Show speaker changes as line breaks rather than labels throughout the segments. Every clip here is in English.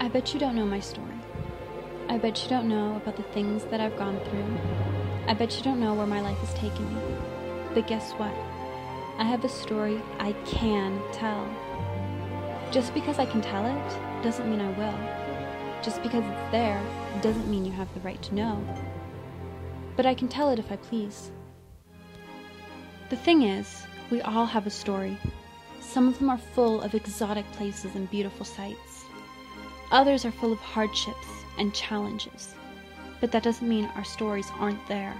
I bet you don't know my story. I bet you don't know about the things that I've gone through. I bet you don't know where my life has taken me. But guess what? I have a story I can tell. Just because I can tell it doesn't mean I will. Just because it's there doesn't mean you have the right to know. But I can tell it if I please. The thing is, we all have a story. Some of them are full of exotic places and beautiful sights. Others are full of hardships and challenges. But that doesn't mean our stories aren't there.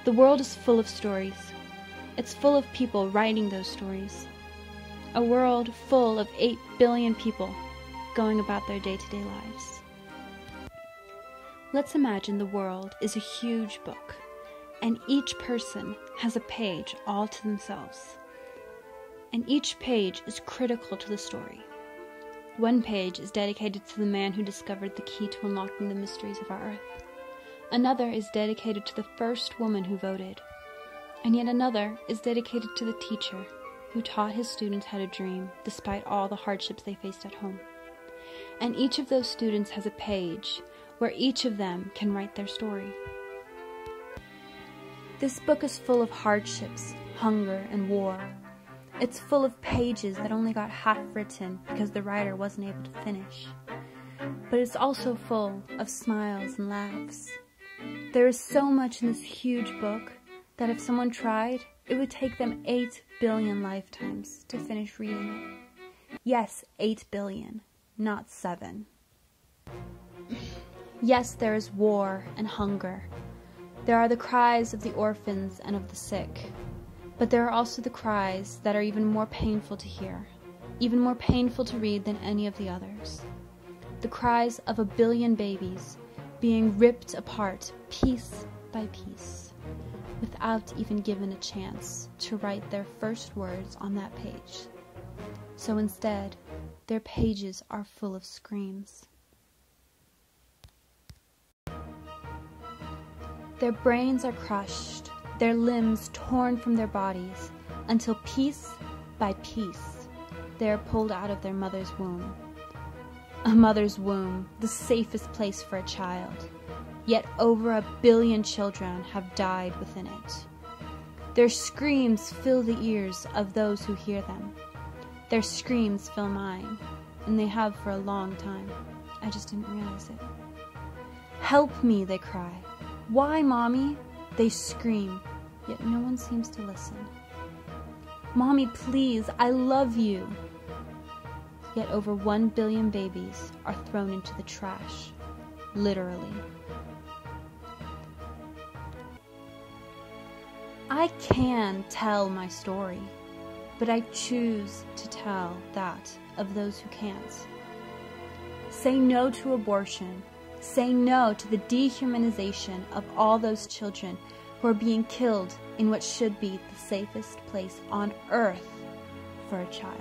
The world is full of stories. It's full of people writing those stories. A world full of 8 billion people going about their day-to-day lives. Let's imagine the world is a huge book, and each person has a page all to themselves. And each page is critical to the story. One page is dedicated to the man who discovered the key to unlocking the mysteries of our earth. Another is dedicated to the first woman who voted. And yet another is dedicated to the teacher who taught his students how to dream despite all the hardships they faced at home. And each of those students has a page where each of them can write their story. This book is full of hardships, hunger, and war. It's full of pages that only got half written because the writer wasn't able to finish. But it's also full of smiles and laughs. There is so much in this huge book that if someone tried, it would take them 8 billion lifetimes to finish reading it. Yes, 8 billion, not 7. Yes, there is war and hunger. There are the cries of the orphans and of the sick. But there are also the cries that are even more painful to hear, even more painful to read than any of the others. The cries of a billion babies being ripped apart piece by piece, without even given a chance to write their first words on that page. So instead, their pages are full of screams. Their brains are crushed, their limbs torn from their bodies, until piece by piece, they are pulled out of their mother's womb. A mother's womb, the safest place for a child. Yet over 1 billion children have died within it. Their screams fill the ears of those who hear them. Their screams fill mine, and they have for a long time. I just didn't realize it. Help me, they cry. Why, Mommy? They scream, yet no one seems to listen. Mommy, please, I love you. Yet over 1 billion babies are thrown into the trash, literally. I can tell my story, but I choose to tell that of those who can't. Say no to abortion. Say no to the dehumanization of all those children who are being killed in what should be the safest place on earth for a child.